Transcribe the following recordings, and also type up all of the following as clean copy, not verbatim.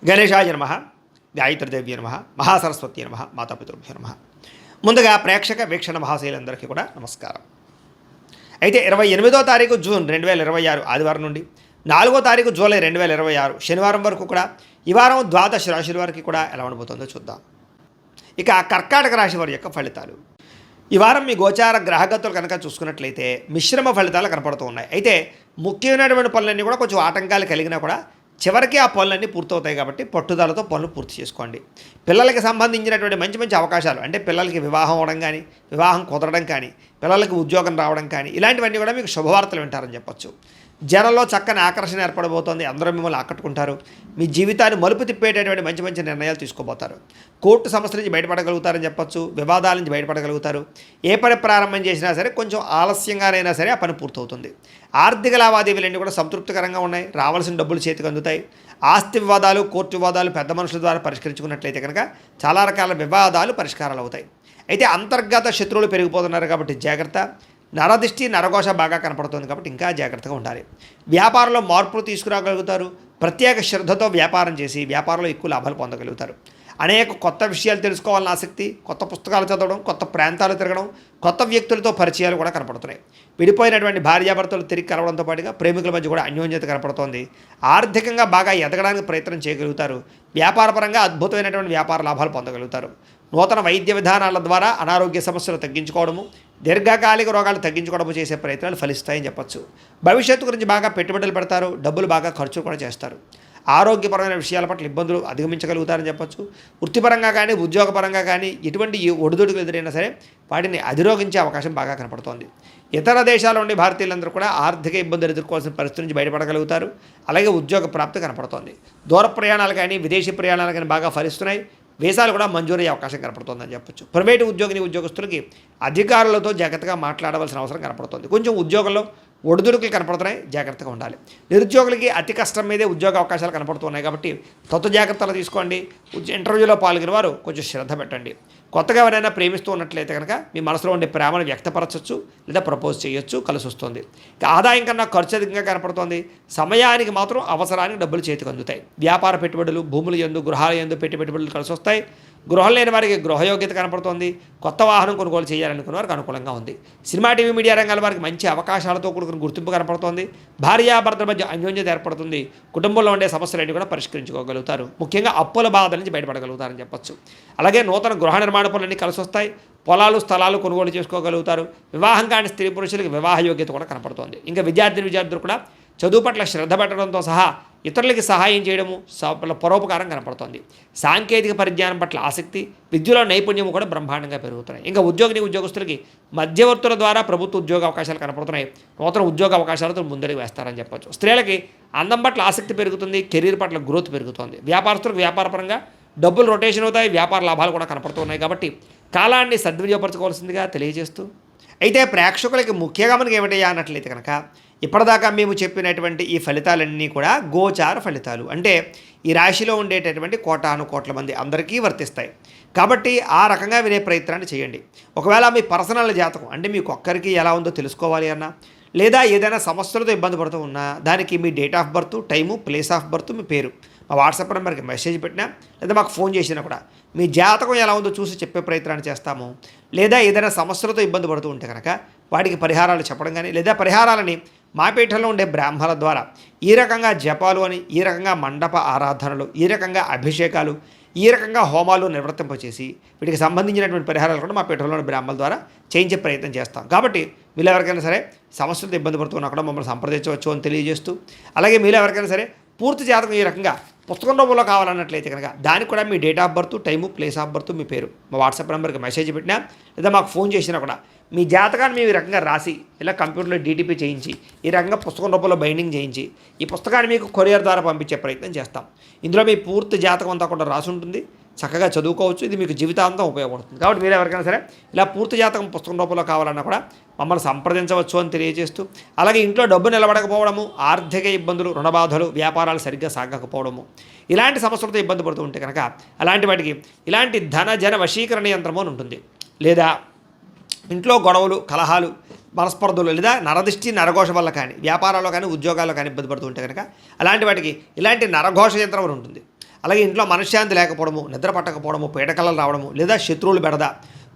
గణేశాయ నమః, గాయత్రీదేవ్య నమః, మహాసరస్వతి నమః, మాతాపితృభ్యో నమః. ముందుగా ప్రేక్షక వీక్షణ మహాశైలందరికీ కూడా నమస్కారం. అయితే 28వ తారీఖు జూన్ 2026 ఆదివారం నుండి 4వ తారీఖు జూలై 2026 శనివారం వరకు కూడా ఈ వారం ద్వాదశ రాశుల వారికి కూడా ఎలా ఉండబోతుందో చూద్దాం. ఇక కర్కాటక రాశి వారి యొక్క ఫలితాలు. ఈ వారం మీ గోచార గ్రహగతులు కనుక చూసుకున్నట్లయితే మిశ్రమ ఫలితాలు కనపడుతూ ఉన్నాయి. అయితే ముఖ్యమైనటువంటి పనులన్నీ కూడా కొంచెం ఆటంకాలు కలిగినా కూడా చివరికి ఆ పనులన్నీ పూర్తవుతాయి కాబట్టి పట్టుదలతో పనులు పూర్తి చేసుకోండి. పిల్లలకి సంబంధించినటువంటి మంచి మంచి అవకాశాలు, అంటే పిల్లలకి వివాహం అవడం కానీ, వివాహం కుదరడం కానీ, పిల్లలకి ఉద్యోగం రావడం కానీ, ఇలాంటివన్నీ కూడా మీకు శుభవార్తలు వింటారని చెప్పొచ్చు. జనంలో చక్కని ఆకర్షణ ఏర్పడబోతోంది. అందరూ మిమ్మల్ని ఆకట్టుకుంటారు. మీ జీవితాన్ని మలుపు తిప్పేటటువంటి మంచి మంచి నిర్ణయాలు తీసుకోబోతారు. కోర్టు సమస్యల నుంచి బయటపడగలుగుతారని చెప్పొచ్చు. వివాదాల నుంచి బయటపడగలుగుతారు. ఏ పని ప్రారంభం చేసినా సరే కొంచెం ఆలస్యంగానైనా సరే ఆ పని పూర్తవుతుంది. ఆర్థిక లావాదేవీలన్నీ కూడా సంతృప్తికరంగా ఉన్నాయి. రావాల్సిన డబ్బులు చేతికి అందుతాయి. ఆస్తి వివాదాలు, కోర్టు వివాదాలు పెద్ద మనుషుల ద్వారా పరిష్కరించుకున్నట్లయితే కనుక చాలా రకాల వివాదాలు పరిష్కారాలు అవుతాయి. అయితే అంతర్గత శత్రువులు పెరిగిపోతున్నారు కాబట్టి జాగ్రత్త. నరదిష్టి నరఘోష బాగా కనపడుతుంది కాబట్టి ఇంకా జాగ్రత్తగా ఉండాలి. వ్యాపారంలో మార్పులు తీసుకురాగలుగుతారు. ప్రత్యేక శ్రద్ధతో వ్యాపారం చేసి వ్యాపారంలో ఎక్కువ లాభాలు పొందగలుగుతారు. అనేక కొత్త విషయాలు తెలుసుకోవాలని ఆసక్తి, కొత్త పుస్తకాలు చదవడం, కొత్త ప్రాంతాలు తిరగడం, కొత్త వ్యక్తులతో పరిచయాలు కూడా కనపడుతున్నాయి. విడిపోయినటువంటి భార్యాభర్తలు తిరిగి కలవడంతో పాటుగా ప్రేమికుల మధ్య కూడా అన్యోన్యత కనపడుతోంది. ఆర్థికంగా బాగా ఎదగడానికి ప్రయత్నం చేయగలుగుతారు. వ్యాపారపరంగా అద్భుతమైనటువంటి వ్యాపార లాభాలు పొందగలుగుతారు. నూతన వైద్య విధానాల ద్వారా అనారోగ్య సమస్యలు తగ్గించుకోవడము, దీర్ఘకాలిక రోగాలు తగ్గించుకోవడము చేసే ప్రయత్నాలు ఫలిస్తాయని చెప్పొచ్చు. భవిష్యత్తు గురించి బాగా పెట్టుబడులు పెడతారు. డబ్బులు బాగా ఖర్చు కూడా చేస్తారు. ఆరోగ్యపరమైన విషయాల పట్ల ఇబ్బందులు అధిగమించగలుగుతారని చెప్పొచ్చు. వృత్తిపరంగా కానీ, ఉద్యోగపరంగా కానీ ఎటువంటి ఒడిదుడుకులు ఎదురైనా సరే వాటిని అధిరోగించే అవకాశం బాగా కనపడుతోంది. ఇతర దేశాల నుండి భారతీయులందరూ కూడా ఆర్థిక ఇబ్బందులు ఎదుర్కోవాల్సిన పరిస్థితి నుంచి బయటపడగలుగుతారు. అలాగే ఉద్యోగ ప్రాప్తి కనపడుతోంది. దూర ప్రయాణాలు కానీ, విదేశీ ప్రయాణాలు కానీ బాగా ఫలిస్తున్నాయి. వీసాలు కూడా మంజూరయ్యే అవకాశం కనపడుతుందని చెప్పొచ్చు. ప్రైవేటు ఉద్యోగస్తులకి అధికారులతో జాగ్రత్తగా మాట్లాడవలసిన అవసరం కనపడుతుంది. కొంచెం ఉద్యోగంలో ఒడిదుడుకులు కనపడుతున్నాయి, జాగ్రత్తగా ఉండాలి. నిరుద్యోగులకి అతి కష్టం మీదే ఉద్యోగ అవకాశాలు కనపడుతున్నాయి కాబట్టి కొత్త జాగ్రత్తలు తీసుకోండి. ఇంటర్వ్యూలో పాల్గొనే వారు కొంచెం శ్రద్ధ పెట్టండి. కొత్తగా ఎవరైనా ప్రేమిస్తూ ఉన్నట్లయితే కనుక మీ మనసులో ఉండే ప్రేమను వ్యక్తపరచవచ్చు లేదా ప్రపోజ్ చేయొచ్చు, కలిసి వస్తుంది. ఆదాయం కన్నా ఖర్చు అధికంగా కనపడుతోంది. సమయానికి మాత్రం అవసరానికి డబ్బులు చేతికి అందుతాయి. వ్యాపార పెట్టుబడులు, భూములు యందు, గృహాల యందు పెట్టుబడులు కలిసి వస్తాయి. గృహం లేని వారికి గృహయోగ్యత కనపడుతోంది. కొత్త వాహనం కొనుగోలు చేయాలనుకున్న వారికి అనుకూలంగా ఉంది. సినిమా, టీవీ, మీడియా రంగాల వారికి మంచి అవకాశాలతో కూడుకున్న గుర్తింపు కనపడుతోంది. భార్యాభర్తల మధ్య అన్యోన్యత ఏర్పడుతుంది. కుటుంబంలో ఉండే సమస్యలన్నీ కూడా పరిష్కరించుకోగలుగుతారు. ముఖ్యంగా అప్పుల బాధ నుంచి బయటపడగలుగుతారని చెప్పొచ్చు. అలాగే నూతన గృహ నిర్మాణ పనులన్నీ కలిసి వస్తాయి. పొలాలు, స్థలాలు కొనుగోలు చేసుకోగలుగుతారు. వివాహం కాని స్త్రీ పురుషులకు వివాహ యోగ్యత కూడా కనపడుతోంది. ఇంకా విద్యార్థులు కూడా చదువు పట్ల శ్రద్ధ పెట్టడంతో సహా ఇతరులకి సహాయం చేయడము, పరోపకారం కనపడుతోంది. సాంకేతిక పరిజ్ఞానం పట్ల ఆసక్తి, విద్యలో నైపుణ్యము కూడా బ్రహ్మాండంగా పెరుగుతున్నాయి. ఇంకా ఉద్యోగస్తులకి మధ్యవర్తుల ద్వారా ప్రభుత్వ ఉద్యోగ అవకాశాలు కనపడుతున్నాయి. నూతన ఉద్యోగ అవకాశాలతో ముందడుగు వేస్తారని చెప్పొచ్చు. స్త్రీలకి అందం పట్ల ఆసక్తి పెరుగుతుంది. కెరీర్ పట్ల గ్రోత్ పెరుగుతుంది. వ్యాపారస్తులకు వ్యాపారపరంగా డబ్బులు రొటేషన్ అవుతాయి. వ్యాపార లాభాలు కూడా కనపడుతున్నాయి కాబట్టి కాలాన్ని సద్వినియోగపరచుకోవాల్సిందిగా తెలియజేస్తూ, అయితే ప్రేక్షకులకి ముఖ్యంగా మనకి ఏమిటయ్యా అన్నట్లయితే కనుక ఇప్పటిదాకా మేము చెప్పినటువంటి ఈ ఫలితాలన్నీ కూడా గోచార ఫలితాలు, అంటే ఈ రాశిలో ఉండేటటువంటి కోటాను కోట్ల మంది అందరికీ వర్తిస్తాయి. కాబట్టి ఆ రకంగా వినే ప్రయత్నాన్ని చేయండి. ఒకవేళ మీ పర్సనల్ జాతకం, అంటే మీకు ఒక్కరికి ఎలా ఉందో తెలుసుకోవాలి అన్నా, లేదా ఏదైనా సమస్యలతో ఇబ్బంది పడుతూ ఉన్నా దానికి మీ date of birth, time, place of birth, మీ పేరు మా వాట్సాప్ నెంబర్కి మెసేజ్ పెట్టినా లేదా మాకు ఫోన్ చేసినా కూడా మీ జాతకం ఎలా ఉందో చూసి చెప్పే ప్రయత్నాన్ని చేస్తాము. లేదా ఏదైనా సమస్యలతో ఇబ్బంది పడుతూ ఉంటే కనుక వాటికి పరిహారాలు చెప్పడం కానీ, లేదా పరిహారాలని మా పీఠంలో ఉండే బ్రాహ్మణుల ద్వారా ఈ రకంగా జపాలు అని, ఈ రకంగా మండప ఆరాధనలు, ఈ రకంగా అభిషేకాలు, ఈ రకంగా హోమాలు నిర్వర్తింపచేసి వీటికి సంబంధించినటువంటి పరిహారాలు కూడా మా పీఠంలోని బ్రాహ్మణుల ద్వారా చేయించే ప్రయత్నం చేస్తాం. కాబట్టి మీరు ఎవరికైనా సరే సమస్యలతో ఇబ్బంది పడుతున్నా కూడా మమ్మల్ని సంప్రదించవచ్చు అని తెలియజేస్తూ, అలాగే మీరు ఎవరికైనా సరే పూర్తి జాతకం ఈ రకంగా పుస్తకం రూపంలో కావాలన్నట్లయితే కనుక దానికి కూడా మీ date of birth, time, place of birth, మీ పేరు మా వాట్సాప్ నెంబర్కి మెసేజ్ పెట్టినా లేదా మాకు ఫోన్ చేసినా కూడా మీ జాతకాన్ని మేము ఈ రకంగా రాసి ఇలా కంప్యూటర్లో డీటీపీ చేయించి ఈ రకంగా పుస్తకం రూపంలో బైండింగ్ చేయించి ఈ పుస్తకాన్ని మీకు కొరియర్ ద్వారా పంపించే ప్రయత్నం చేస్తాం. ఇందులో మీ పూర్తి జాతకం అంతా కూడా రాసి ఉంటుంది. చక్కగా చదువుకోవచ్చు. ఇది మీకు జీవితాంతం ఉపయోగపడుతుంది. కాబట్టి మీరు ఎవరికైనా సరే ఇలా పూర్తి జాతకం పుస్తకం రూపంలో కావాలన్నా కూడా మమ్మల్ని సంప్రదించవచ్చు అని తెలియజేస్తూ, అలాగే ఇంట్లో డబ్బు నిలబడకపోవడము, ఆర్థిక ఇబ్బందులు, రుణబాధలు, వ్యాపారాలు సరిగ్గా సాగకపోవడము, ఇలాంటి సమస్యలతో ఇబ్బంది పడుతూ ఉంటే కనుక అలాంటి వాటికి ఇలాంటి ధన జన వశీకరణ యంత్రము అని ఉంటుంది. లేదా ఇంట్లో గొడవలు, కలహాలు, మనస్పర్ధలు లేదా నరదిష్టి నరఘోష వల్ల కానీ వ్యాపారాల్లో కానీ ఉద్యోగాల్లో కానీ ఇబ్బంది పడుతూ ఉంటే కనుక అలాంటి వాటికి ఇలాంటి నరఘోష యంత్రం ఉంటుంది. అలాగే ఇంట్లో మనశ్శాంతి లేకపోవడము, నిద్ర పట్టకపోవడము, పీడకలలు రావడము, లేదా శత్రువులు బెడద,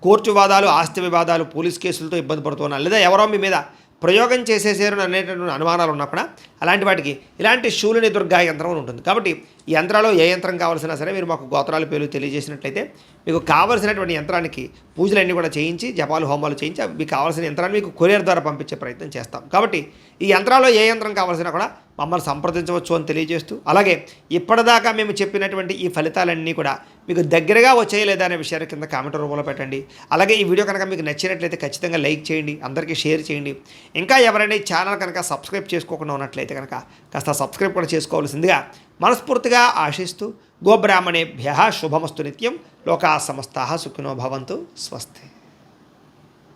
కోర్టు వివాదాలు, ఆస్తి వివాదాలు, పోలీస్ కేసులతో ఇబ్బంది పడుతున్నా, లేదా ఎవరో మీ మీద ప్రయోగం చేసేసారు అనేటటువంటి అనుమానాలు ఉన్నప్పుడు అలాంటి వాటికి ఇలాంటి శూలిని దుర్గా యంత్రం అని ఉంటుంది. కాబట్టి ఈ యంత్రాలు ఏ యంత్రం కావాల్సినా సరే మీరు మాకు గోత్రాల పేర్లు తెలియజేసినట్లయితే మీకు కావాల్సినటువంటి యంత్రానికి పూజలన్నీ కూడా చేయించి, జపాలు హోమాలు చేయించి మీకు కావాల్సిన యంత్రాన్ని మీకు కొరియర్ ద్వారా పంపించే ప్రయత్నం చేస్తాం. కాబట్టి ఈ యంత్రాల్లో ఏ యంత్రం కావాల్సినా కూడా మమ్మల్ని సంప్రదించవచ్చు అని తెలియజేస్తూ, అలాగే ఇప్పటిదాకా మేము చెప్పినటువంటి ఈ ఫలితాలన్నీ కూడా మీకు దగ్గరగా వచ్చాయి లేదా అనే విషయాన్ని కింద కామెంట్ రూపంలో పెట్టండి. అలాగే ఈ వీడియో కనుక మీకు నచ్చినట్లయితే ఖచ్చితంగా లైక్ చేయండి, అందరికీ షేర్ చేయండి. ఇంకా ఎవరైనా ఈ ఛానల్ కనుక సబ్స్క్రైబ్ చేసుకోకుండా ఉన్నట్లయితే కనుక కాస్త సబ్స్క్రైబ్ కూడా చేసుకోవాల్సిందిగా మనస్ఫూర్తిగా ఆశిస్తూ, గోబ్రాహ్మణేభ్యః శుభమస్తు నిత్యం, లోకా సమస్తాః సుఖినో భవంతు, స్వస్తి.